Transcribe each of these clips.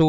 2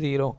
0۔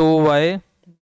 2y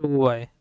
2y،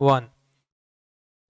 1۔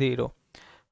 0۔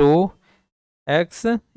2x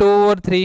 2/3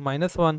-1.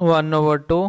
1/2.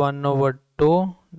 1/2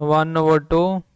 1/2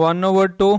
1/2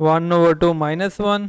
1/2 -1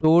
2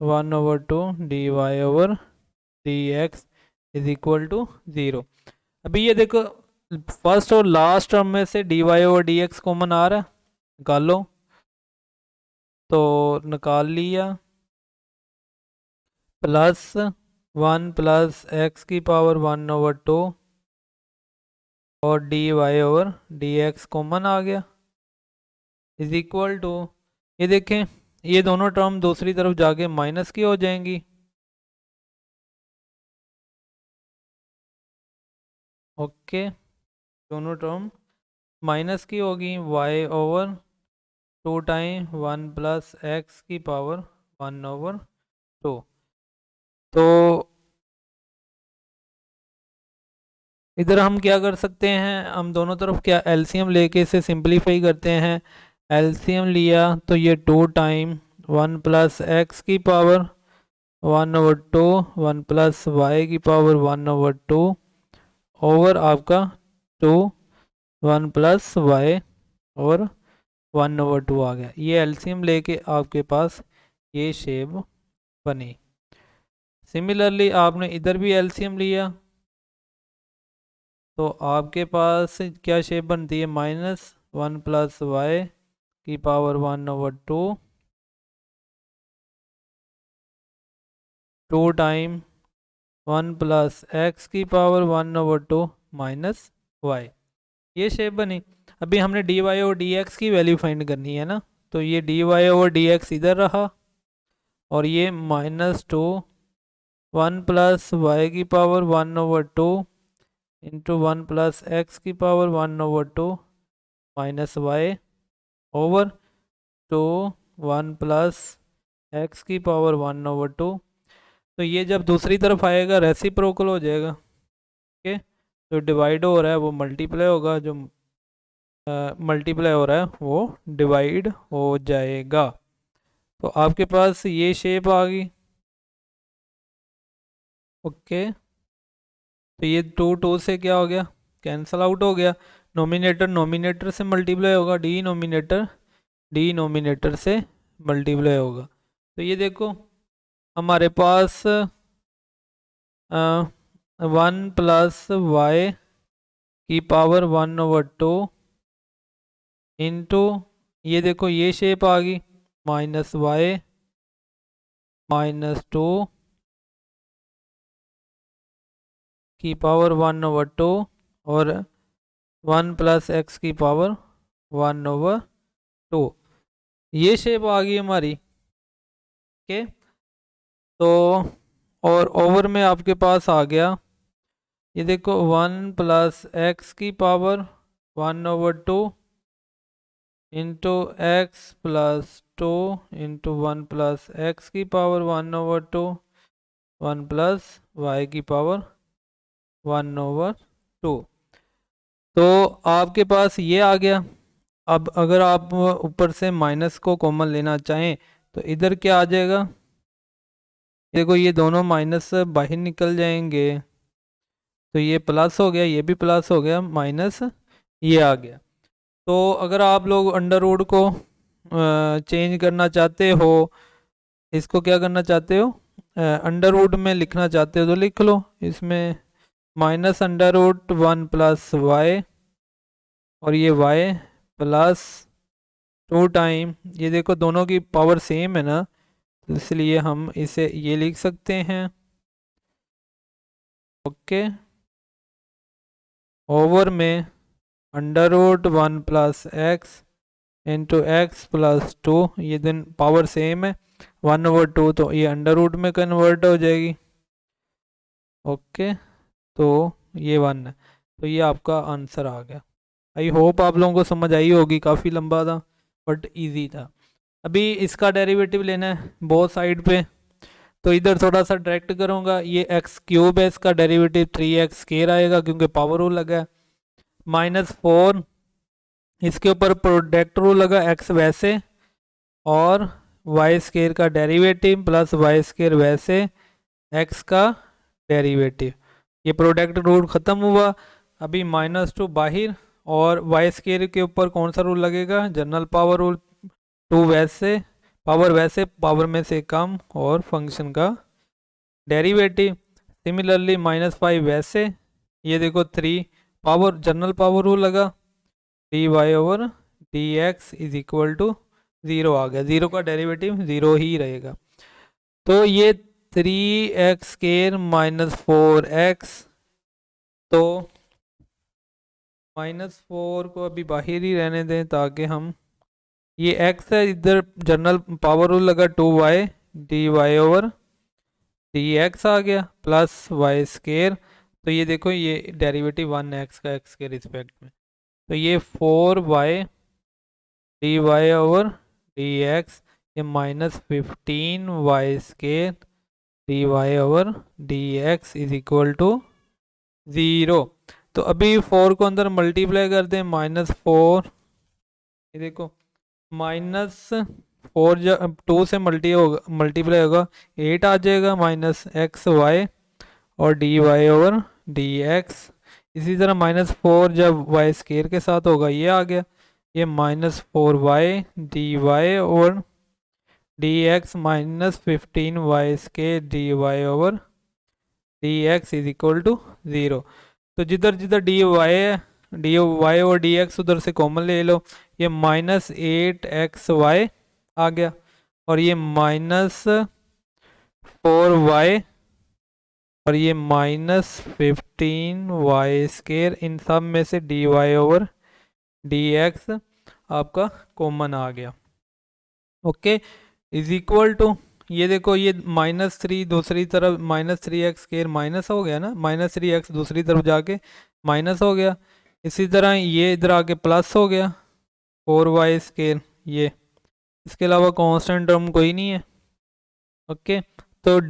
1/2 dy/dx is equal to 0। अभी ये देखो फर्स्ट और लास्ट टर्म में से dy/dx कॉमन आ रहा है, निकालो। तो निकाल लिया, प्लस 1 प्लस एक्स की पावर 1/2 और dy/dx कॉमन आ गया इज इक्वल टू, ये देखें ये दोनों टर्म दूसरी तरफ जाके माइनस की हो जाएंगी। ओके, दोनों टर्म माइनस की होगी, y/2 टाइम 1 प्लस एक्स की पावर 1/2। तो इधर हम क्या कर सकते हैं, हम दोनों तरफ क्या एलसीएम लेके इसे सिंपलीफाई करते हैं। एलसीएम लिया तो ये 2 टाइम 1 प्लस एक्स की पावर 1/2 1 प्लस वाई की पावर 1/2 ओवर आपका 2 1 प्लस वाई और 1/2 आ गया। ये एलसीएम लेके आपके पास ये शेप बनी। सिमिलरली आपने इधर भी एलसीएम लिया तो आपके पास क्या शेप बनती है, -1 प्लस वाई की पावर 1/2 2 टाइम 1 प्लस एक्स की पावर 1/2 माइनस वाई, ये शेप बनी। अभी हमने dy और dx की वैल्यू फाइंड करनी है ना, तो ये dy और dx इधर रहा और ये -2 1 प्लस वाई की पावर 1/2 इंटू 1 प्लस एक्स की power 1/2 minus Y over 2 1 plus X की पावर 1/2। तो ये जब दूसरी तरफ आएगा रेसिप्रोकल हो जाएगा। ओके, जो डिवाइड हो रहा है वो मल्टीप्लाई होगा, जो मल्टीप्लाई हो रहा है वो डिवाइड हो जाएगा। तो आपके पास ये शेप आ गई। ओके, तो ये 2 से क्या हो गया, कैंसल आउट हो गया। नोमिनेटर नोमिनेटर से मल्टीप्लाई होगा, डिनोमिनेटर से मल्टीप्लाई होगा। तो ये देखो हमारे पास 1 प्लस वाई की पावर 1/2 इंटू, ये देखो ये शेप आ गई, माइनस वाई -2 की पावर 1/2 और 1 प्लस एक्स की पावर 1/2, ये शेप आ गई हमारी। ओके, तो और ओवर में आपके पास आ गया, ये देखो 1 प्लस एक्स की power 1/2 into x plus 2 into 1 plus X की पावर 1/2 1 प्लस वाई की पावर 1/2। तो आपके पास ये आ गया। अब अगर आप ऊपर से माइनस को कॉमन लेना चाहें तो इधर क्या आ जाएगा, देखो ये दोनों माइनस बाहर निकल जाएंगे, तो ये प्लस हो गया, ये भी प्लस हो गया, माइनस ये आ गया। तो अगर आप लोग अंडर रूट को चेंज करना चाहते हो, इसको क्या करना चाहते हो, अंडर रूट में लिखना चाहते हो तो लिख लो, इसमें -√1 प्लस वाई और ये y प्लस 2 टाइम, ये देखो दोनों की पावर सेम है ना, तो इसलिए हम इसे ये लिख सकते हैं। ओके, ओवर में √1 plus x into x plus 2, ये दिन पावर सेम है 1/2, तो ये अंडर रूट में कन्वर्ट हो जाएगी। ओके, तो ये 1 है, तो ये आपका आंसर आ गया। आई होप आप लोगों को समझ आई होगी, काफ़ी लंबा था बट इजी था। अभी इसका डेरिवेटिव लेना है बोथ साइड पे, तो इधर थोड़ा सा डायरेक्ट करूँगा, ये x³ है, इसका डेरिवेटिव 3x² आएगा क्योंकि पावर रूल लगा है, -4 इसके ऊपर प्रोडक्ट रूल लगा, x वैसे और y² का डेरिवेटिव प्लस y² वैसे x का डेरिवेटिव, ये प्रोडक्ट रूल ख़त्म हुआ। अभी -2 बाहर और y² के ऊपर कौन सा रूल लगेगा, जनरल पावर रूल, 2 वैसे पावर वैसे पावर में से कम और फंक्शन का डेरिवेटिव। सिमिलरली -5 वैसे, ये देखो 3 पावर जनरल पावर रूल लगा, dy/dx इज इक्वल टू 0 आ गया, 0 का डेरिवेटिव 0 ही रहेगा। तो ये 3x² - 4x, तो -4 को अभी बाहर ही रहने दें ताकि हम, ये x है, इधर जनरल पावर रूल लगा 2y dy/dx आ गया प्लस y²। तो ये देखो ये डेरिवेटिव 1x का x के रिस्पेक्ट में, तो ये 4y dy/dx, ये -15y² dy/dx is equal to 0। तो अभी 4 को अंदर मल्टीप्लाई कर दें, -4, ये देखो -4 जब 2 से मल्टीप्लाई होगा 8 आ जाएगा, -xy और dy/dx। इसी तरह -4 जब y² के साथ होगा ये आ गया, ये -4y dy/dx -15y² dy/dx is equal to 0। तो जिधर जिधर dy और dx उधर से कॉमन ले लो, ये -8xy आ गया और ये -4y और ये -15y², इन सब में से dy/dx आपका कॉमन आ गया। ओके, इज इक्वल टू, ये देखो ये -3 दूसरी तरफ, -3x² माइनस हो गया ना, -3x दूसरी तरफ जाके माइनस हो गया। इसी तरह ये इधर आके प्लस हो गया 4y², ये इसके अलावा कांस्टेंट टर्म कोई नहीं है। ओके, तो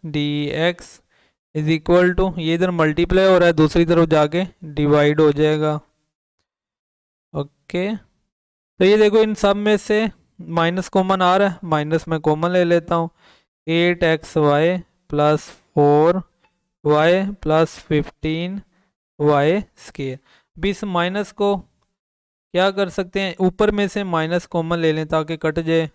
dy/dx इज इक्वल टू, ये इधर मल्टीप्लाई हो रहा है, दूसरी तरफ जाके डिवाइड हो जाएगा। ओके, तो ये देखो इन सब में से माइनस कॉमन आ रहा है, माइनस में कॉमन ले लेता हूँ, 8xy + 4y + 15y²। अभी इस माइनस को क्या कर सकते हैं, ऊपर में से माइनस कॉमन ले लें ताकि कट जाए,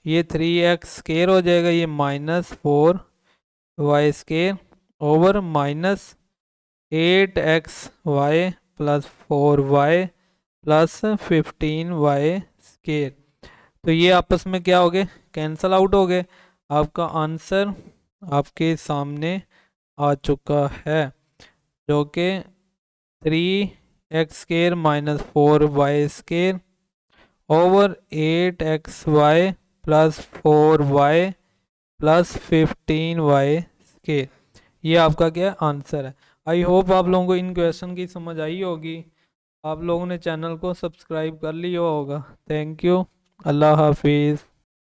ये 3x² हो जाएगा, ये -4y² over -8xy + 4y + 15y²। तो ये आपस में क्या हो गए, कैंसल आउट हो गए। आपका आंसर आपके सामने आ चुका है, जो कि 3x² - 4y² over 8xy + 4y + 15y²। ये आपका क्या आंसर है। आई होप आप लोगों को इन क्वेश्चन की समझ आई होगी। आप लोगों ने चैनल को सब्सक्राइब कर लिया होगा। थैंक यू, अल्लाह हाफिज़।